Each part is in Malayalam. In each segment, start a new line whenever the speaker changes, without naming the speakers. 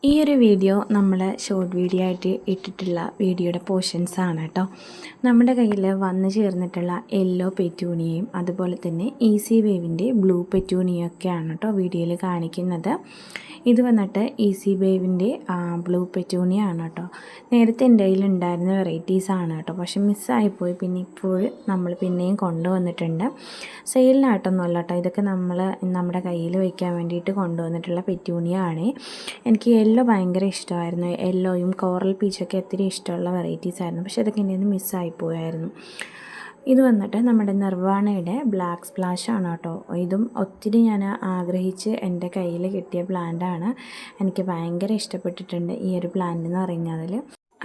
ഈ ഒരു വീഡിയോ നമ്മൾ ഷോർട്ട് വീഡിയോ ആയിട്ട് ഇട്ടിട്ടുള്ള വീഡിയോയുടെ പോർഷൻസ് ആണ് കേട്ടോ. നമ്മുടെ കയ്യിൽ വന്നു ചേർന്നിട്ടുള്ള യെല്ലോ പെറ്റൂണിയയും അതുപോലെ തന്നെ ഈസി വേവിൻ്റെ ബ്ലൂ പെറ്റൂണിയും ഒക്കെയാണ് കേട്ടോ വീഡിയോയിൽ കാണിക്കുന്നത്. ഇത് വന്നിട്ട് ഈസി വേവിൻ്റെ ബ്ലൂ പെറ്റൂണിയ ആണ് കേട്ടോ. നേരത്തെ എൻ്റെ കയ്യിൽ ഉണ്ടായിരുന്ന വെറൈറ്റീസ് ആണ് കേട്ടോ, പക്ഷെ മിസ്സായിപ്പോയി. പിന്നെ ഇപ്പോൾ നമ്മൾ പിന്നെയും കൊണ്ടുവന്നിട്ടുണ്ട്. സെയിലിനായിട്ടൊന്നുമല്ല കേട്ടോ, ഇതൊക്കെ നമ്മൾ നമ്മുടെ കയ്യിൽ വയ്ക്കാൻ വേണ്ടിയിട്ട് കൊണ്ടുവന്നിട്ടുള്ള പെറ്റൂണിയ ആണ്. എനിക്ക് യെല്ലോ ഭയങ്കര ഇഷ്ടമായിരുന്നു. യെല്ലോയും കോറൽ പീച്ചൊക്കെ ഒത്തിരി ഇഷ്ടമുള്ള വെറൈറ്റീസ് ആയിരുന്നു, പക്ഷേ അതൊക്കെ എൻ്റെ നിന്ന് മിസ്സായിപ്പോയായിരുന്നു. ഇത് വന്നിട്ട് നമ്മുടെ നിർവാണയുടെ ബ്ലാക്ക് സ്പ്ലാഷ് ആണ് കേട്ടോ. ഇതും ഒത്തിരി ഞാൻ ആഗ്രഹിച്ച് എൻ്റെ കയ്യിൽ കിട്ടിയ പ്ലാന്റാണ്. എനിക്ക് ഭയങ്കര ഇഷ്ടപ്പെട്ടിട്ടുണ്ട് ഈ ഒരു പ്ലാന്റ് എന്ന് പറയുന്നതിൽ.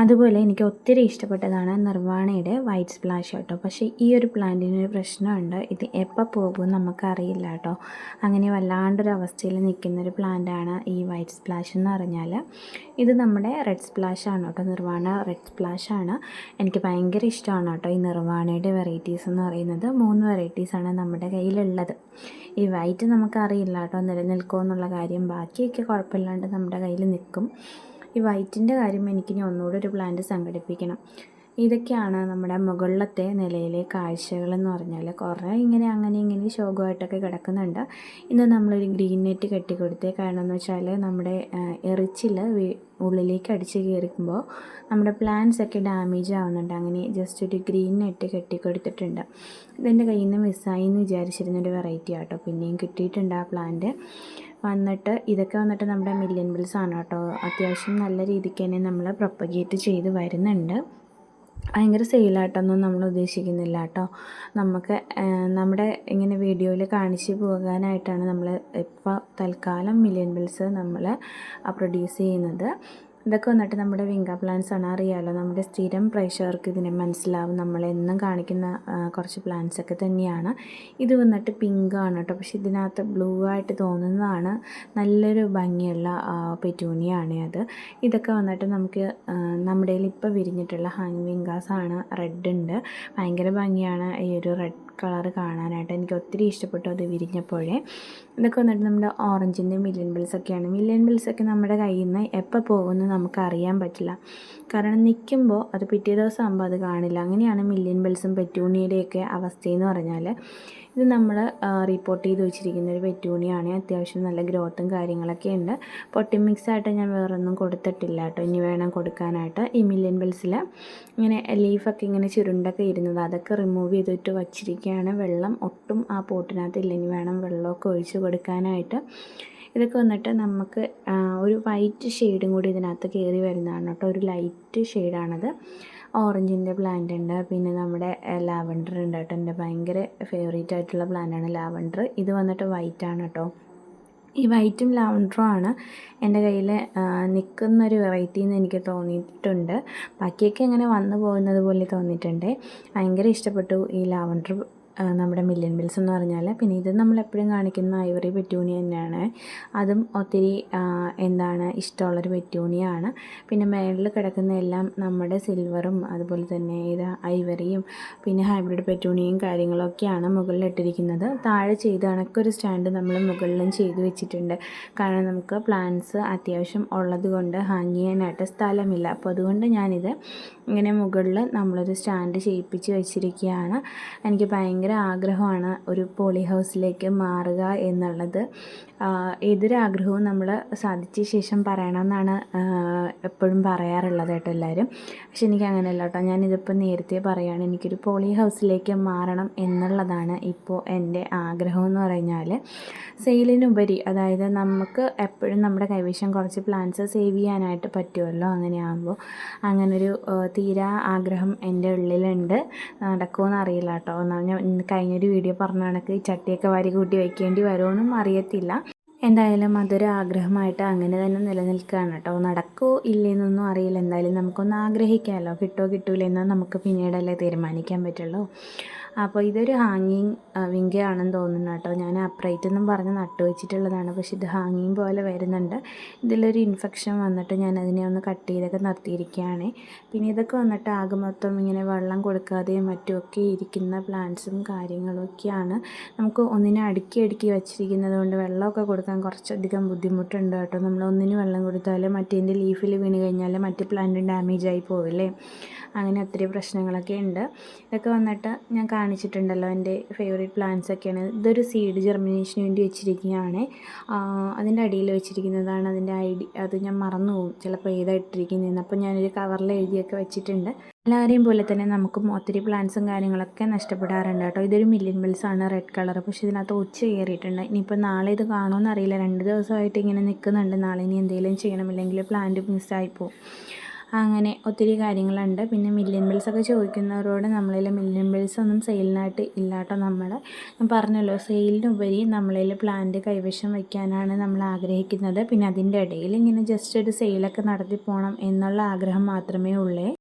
അതുപോലെ എനിക്ക് ഒത്തിരി ഇഷ്ടപ്പെട്ടതാണ് നിർവാണയുടെ വൈറ്റ് സ്പ്ലാഷ് കേട്ടോ. പക്ഷേ ഈ ഒരു പ്ലാന്റിനൊരു പ്രശ്നമുണ്ട്, ഇത് എപ്പോൾ പോകുമെന്ന് നമുക്കറിയില്ല കേട്ടോ. അങ്ങനെ വല്ലാണ്ടൊരു അവസ്ഥയിൽ നിൽക്കുന്നൊരു പ്ലാന്റാണ് ഈ വൈറ്റ് സ്പ്ലാഷ് എന്ന് പറഞ്ഞാൽ. ഇത് നമ്മുടെ റെഡ് സ്പ്ലാഷ് ആണ് കേട്ടോ, നിർവാണ റെഡ് സ്പ്ലാഷ് ആണ്. എനിക്ക് ഭയങ്കര ഇഷ്ടമാണ് കേട്ടോ ഈ നിർവാണയുടെ വെറൈറ്റീസ് എന്ന് പറയുന്നത്. 3 വെറൈറ്റീസാണ് നമ്മുടെ കയ്യിലുള്ളത്. ഈ വൈറ്റ് നമുക്കറിയില്ല കേട്ടോ നിലനിൽക്കുമോ എന്നുള്ള കാര്യം. ബാക്കിയൊക്കെ കുഴപ്പമില്ലാണ്ട് നമ്മുടെ കയ്യിൽ നിൽക്കും. ഈ വൈറ്റിൻ്റെ കാര്യം എനിക്കിനി ഒന്നുകൂടെ ഒരു പ്ലാന്റ് സംഘടിപ്പിക്കണം. ഇതൊക്കെയാണ് നമ്മുടെ മുകളിലത്തെ നിലയിലെ കാഴ്ചകളെന്ന് പറഞ്ഞാൽ. കുറേ അങ്ങനെ ഇങ്ങനെ ശോകമായിട്ടൊക്കെ കിടക്കുന്നുണ്ട്. ഇന്ന് നമ്മളൊരു ഗ്രീൻ നെറ്റ് കെട്ടിക്കൊടുത്തേ. കാരണം എന്ന് വെച്ചാൽ നമ്മുടെ എറിച്ചിൽ ഉള്ളിലേക്ക് അടിച്ച് കയറിക്കുമ്പോൾ നമ്മുടെ പ്ലാന്റ്സ് ഒക്കെ ഡാമേജ് ആവുന്നുണ്ട്. അങ്ങനെ ജസ്റ്റ് ഒരു ഗ്രീൻ നെറ്റ് കെട്ടിക്കൊടുത്തിട്ടുണ്ട്. ഇതെൻ്റെ കയ്യിൽ നിന്ന് മിസ്സായി എന്ന് വിചാരിച്ചിരുന്നൊരു വെറൈറ്റി ആട്ടോ. പിന്നെയും കിട്ടിയിട്ടുണ്ട് ആ പ്ലാന്റ്. ഇതൊക്കെ വന്നിട്ട് നമ്മുടെ മില്യൺ ബിൽസ് ആണ് കേട്ടോ. അത്യാവശ്യം നല്ല രീതിക്ക് തന്നെ നമ്മൾ പ്രൊപ്പഗേറ്റ് ചെയ്ത് വരുന്നുണ്ട്. ഭയങ്കര സെയിലായിട്ടൊന്നും നമ്മൾ ഉദ്ദേശിക്കുന്നില്ല കേട്ടോ. നമുക്ക് നമ്മുടെ ഇങ്ങനെ വീഡിയോയിൽ കാണിച്ച് പോകാനായിട്ടാണ് നമ്മൾ ഇപ്പോൾ തൽക്കാലം മില്യൺ ബിൽസ് നമ്മൾ പ്രൊഡ്യൂസ് ചെയ്യുന്നത്. ഇതൊക്കെ വന്നിട്ട് നമ്മുടെ വിങ്ക പ്ലാന്റ്സ് ആണ്. അറിയാമല്ലോ, നമ്മുടെ സ്ഥിരം പ്രേക്ഷകർക്ക് ഇതിനെ മനസ്സിലാവും. നമ്മളെന്നും കാണിക്കുന്ന കുറച്ച് പ്ലാന്റ്സ് ഒക്കെ തന്നെയാണ്. ഇത് വന്നിട്ട് പിങ്ക് ആണ് കേട്ടോ, പക്ഷെ ഇതിനകത്ത് ബ്ലൂ ആയിട്ട് തോന്നുന്നതാണ്. നല്ലൊരു ഭംഗിയുള്ള പെറ്റൂണിയാണ് അത്. ഇതൊക്കെ വന്നിട്ട് നമുക്ക് നമ്മുടെ കയ്യിൽ ഇപ്പോൾ വിരിഞ്ഞിട്ടുള്ള ഹാങ് വിങ്കാസ് ആണ്. റെഡ് ഉണ്ട്, ഭയങ്കര ഭംഗിയാണ് ഈ ഒരു റെഡ് കളർ കാണാനായിട്ട്. എനിക്ക് ഒത്തിരി ഇഷ്ടപ്പെട്ടു അത് വിരിഞ്ഞപ്പോഴേ. ഇതൊക്കെ വന്നിട്ട് നമ്മുടെ ഓറഞ്ചിൻ്റെ മില്യൺ ബിൽസൊക്കെയാണ്. മില്യൺ ബിൽസൊക്കെ നമ്മുടെ കയ്യിൽ നിന്ന് എപ്പോൾ പോകുമെന്ന് നമുക്കറിയാൻ പറ്റില്ല. കാരണം നിൽക്കുമ്പോൾ അത് പിറ്റേ ദിവസം ആകുമ്പോൾ അത് കാണില്ല. അങ്ങനെയാണ് മില്യൺ ബിൽസും പെറ്റൂണിയുടെയൊക്കെ അവസ്ഥയെന്ന് പറഞ്ഞാൽ. ഇത് നമ്മൾ റിപ്പോർട്ട് ചെയ്ത് വെച്ചിരിക്കുന്ന ഒരു പെറ്റൂണിയാണ്. അത്യാവശ്യം നല്ല ഗ്രോത്തും കാര്യങ്ങളൊക്കെ ഉണ്ട്. പൊട്ടി മിക്സായിട്ട് ഞാൻ വേറൊന്നും കൊടുത്തിട്ടില്ല കേട്ടോ. ഇനി വേണം കൊടുക്കാനായിട്ട്. ഈ മില്യൺ ബിൽസിൽ ഇങ്ങനെ ലീഫൊക്കെ ഇങ്ങനെ ചുരുണ്ടൊക്കെ ഇരുന്നത് അതൊക്കെ റിമൂവ് ചെയ്തിട്ട് വച്ചിരിക്കുകയാണ്. വെള്ളം ഒട്ടും ആ പോട്ടിനകത്ത് ഇല്ല. ഇനി വേണം വെള്ളമൊക്കെ ഒഴിച്ച് കൊടുക്കാനായിട്ട്. ഇതൊക്കെ വന്നിട്ട് നമുക്ക് ഒരു വൈറ്റ് ഷെയ്ഡും കൂടി ഇതിനകത്ത് കയറി വരുന്നതാണ് കേട്ടോ. ഒരു ലൈറ്റ് ഷെയ്ഡാണത്. ഓറഞ്ചിൻ്റെ പ്ലാന്റ് ഉണ്ട്, പിന്നെ നമ്മുടെ ലാവൻഡർ ഉണ്ട് കേട്ടോ. എൻ്റെ ഭയങ്കര ഫേവറേറ്റ് ആയിട്ടുള്ള പ്ലാന്റാണ് ലാവൻഡർ. ഇത് വന്നിട്ട് വൈറ്റാണ് കേട്ടോ. ഈ വൈറ്റും ലാവൻഡറും ആണ് എൻ്റെ കയ്യിൽ നിൽക്കുന്നൊരു വെറൈറ്റി എന്ന് എനിക്ക് തോന്നിയിട്ടുണ്ട്. ബാക്കിയൊക്കെ ഇങ്ങനെ വന്നു പോകുന്നത് പോലെ തോന്നിയിട്ടുണ്ട്. ഭയങ്കര ഇഷ്ടപ്പെട്ടു ഈ ലാവൻഡർ നമ്മുടെ മില്യൺ ബിൽസ് എന്ന് പറഞ്ഞാൽ. പിന്നെ ഇത് നമ്മളെപ്പോഴും കാണിക്കുന്ന ഐവറി പെറ്റൂണിയ തന്നെയാണ്. അതും ഒത്തിരി ഇഷ്ടമുള്ളൊരു പെറ്റൂണിയാണ്. പിന്നെ മേളിൽ കിടക്കുന്ന എല്ലാം നമ്മുടെ സിൽവറും അതുപോലെ തന്നെ ഇത് ഐവറിയും പിന്നെ ഹൈബ്രിഡ് പെറ്റൂണിയും കാര്യങ്ങളൊക്കെയാണ് മുകളിലിട്ടിരിക്കുന്നത്. താഴെ ചെയ്ത് കണക്കൊരു സ്റ്റാൻഡ് നമ്മൾ മുകളിലും ചെയ്ത് വെച്ചിട്ടുണ്ട്. കാരണം നമുക്ക് പ്ലാന്റ്സ് അത്യാവശ്യം ഉള്ളത് കൊണ്ട് ഹാങ് ചെയ്യാനായിട്ട് സ്ഥലമില്ല. അപ്പോൾ അതുകൊണ്ട് ഞാനിത് ഇങ്ങനെ മുകളിൽ നമ്മളൊരു സ്റ്റാൻഡ് ചെയ്യിപ്പിച്ച് വെച്ചിരിക്കുകയാണ്. എനിക്ക് ഭയങ്കര ആഗ്രഹമാണ് ഒരു പോളി ഹൗസിലേക്ക് മാറുക എന്നുള്ളത്. ഏതൊരാഗ്രഹവും നമ്മൾ സാധിച്ച ശേഷം പറയണമെന്നാണ് എപ്പോഴും പറയാറുള്ളത് കേട്ടോ എല്ലാവരും. പക്ഷെ എനിക്ക് അങ്ങനെയല്ല കേട്ടോ. ഞാനിതിപ്പോൾ നേരത്തെ പറയുകയാണ്, എനിക്കൊരു പോളി ഹൗസിലേക്ക് മാറണം എന്നുള്ളതാണ് ഇപ്പോൾ എൻ്റെ ആഗ്രഹം എന്ന് പറഞ്ഞാൽ. സെയിലിനുപരി, അതായത് നമുക്ക് എപ്പോഴും നമ്മുടെ കൈവശം കുറച്ച് പ്ലാന്റ്സ് സേവ് ചെയ്യാനായിട്ട് പറ്റുമല്ലോ. അങ്ങനെയാകുമ്പോൾ അങ്ങനൊരു തീരാ ആഗ്രഹം എൻ്റെ ഉള്ളിലുണ്ട്. നടക്കുമെന്ന് അറിയില്ല കേട്ടോ. ഞാൻ കഴിഞ്ഞൊരു വീഡിയോ പറഞ്ഞ കണക്ക് ചട്ടിയൊക്കെ വാരി കൂട്ടി വയ്ക്കേണ്ടി വരുമെന്നും അറിയത്തില്ല. എന്തായാലും അതൊരു ആഗ്രഹമായിട്ട് അങ്ങനെ തന്നെ നിലനിൽക്കുകയാണ് കേട്ടോ. നടക്കുമോ ഇല്ലെന്നൊന്നും അറിയില്ല. എന്തായാലും നമുക്കൊന്ന് ആഗ്രഹിക്കാമല്ലോ. കിട്ടുമോ കിട്ടൂലെന്നോ നമുക്ക് പിന്നീടല്ലേ തീരുമാനിക്കാൻ പറ്റുള്ളൂ. അപ്പോൾ ഇതൊരു ഹാങ്ങിങ് വിങ്കയാണെന്ന് തോന്നുന്നു കേട്ടോ. ഞാൻ അപ്രൈറ്റ് എന്നും പറഞ്ഞ് നട്ടു വെച്ചിട്ടുള്ളതാണ്, പക്ഷേ ഇത് ഹാങ്ങിങ് പോലെ വരുന്നുണ്ട്. ഇതിലൊരു ഇൻഫെക്ഷൻ വന്നിട്ട് ഞാൻ അതിനെ ഒന്ന് കട്ട് ചെയ്തൊക്കെ നിർത്തിയിരിക്കുകയാണ്. പിന്നെ ഇതൊക്കെ വന്നിട്ട് ആകെ മൊത്തം ഇങ്ങനെ വെള്ളം കൊടുക്കാതെയും മറ്റുമൊക്കെ ഇരിക്കുന്ന പ്ലാന്റ്സും കാര്യങ്ങളൊക്കെയാണ്. നമുക്ക് ഒന്നിനെ അടുക്കി വെച്ചിരിക്കുന്നത് കൊണ്ട് വെള്ളമൊക്കെ കൊടുക്കാൻ കുറച്ചധികം ബുദ്ധിമുട്ടുണ്ട് കേട്ടോ. നമ്മൾ ഒന്നിന് വെള്ളം കൊടുത്താൽ മറ്റേതിൻ്റെ ലീഫിൽ വീണ് കഴിഞ്ഞാൽ മറ്റേ പ്ലാന്റ് ഡാമേജ് ആയി പോവില്ലേ, അങ്ങനെ ഒത്തിരി പ്രശ്നങ്ങളൊക്കെ ഉണ്ട്. ഇതൊക്കെ വന്നിട്ട് ഞാൻ കാണിച്ചിട്ടുണ്ടല്ലോ എൻ്റെ ഫേവറേറ്റ് പ്ലാന്റ്സ് ഒക്കെയാണ്. ഇതൊരു സീഡ് ജെർമിനേഷന് വേണ്ടി വെച്ചിരിക്കുകയാണ്. അതിൻ്റെ അടിയിൽ വെച്ചിരിക്കുന്നതാണ് അതിൻ്റെ അത് ഞാൻ മറന്നു പോകും ചിലപ്പോൾ ഏതായിട്ടിരിക്കുന്നതെന്ന്. അപ്പോൾ ഞാനൊരു കവറിൽ എഴുതിയൊക്കെ വെച്ചിട്ടുണ്ട്. എല്ലാവരെയും പോലെ തന്നെ നമുക്കും ഒത്തിരി പ്ലാന്റ്സും കാര്യങ്ങളൊക്കെ നഷ്ടപ്പെടാറുണ്ട് കേട്ടോ. ഇതൊരു മില്യൻ ബെൽസാണ് റെഡ് കളർ, പക്ഷേ ഇതിനകത്ത് ഒച്ച കയറിയിട്ടുണ്ട്. ഇനിയിപ്പോൾ നാളെ ഇത് കാണുമെന്ന് അറിയില്ല, 2 ദിവസമായിട്ട് ഇങ്ങനെ നിൽക്കുന്നുണ്ട്. നാളെ ഇനി എന്തെങ്കിലും ചെയ്യണമില്ലെങ്കിൽ പ്ലാന്റ് മിസ്സായിപ്പോവും. അങ്ങനെ ഒത്തിരി കാര്യങ്ങളുണ്ട്. പിന്നെ മില്യൻ ബെൽസൊക്കെ ചോദിക്കുന്നവരോട് നമ്മളിൽ മില്യൻ ബെൽസ് ഒന്നും സെയിലിനായിട്ട് ഇല്ല കേട്ടോ. ഞാൻ പറഞ്ഞല്ലോ, സെയിലിനുപരി നമ്മളിൽ പ്ലാന്റ് കൈവശം വയ്ക്കാനാണ് നമ്മൾ ആഗ്രഹിക്കുന്നത്. പിന്നെ അതിൻ്റെ ഇടയിൽ ഇങ്ങനെ ജസ്റ്റ് ഒരു സെയിലൊക്കെ നടത്തി പോകണം എന്നുള്ള ആഗ്രഹം മാത്രമേ ഉള്ളൂ.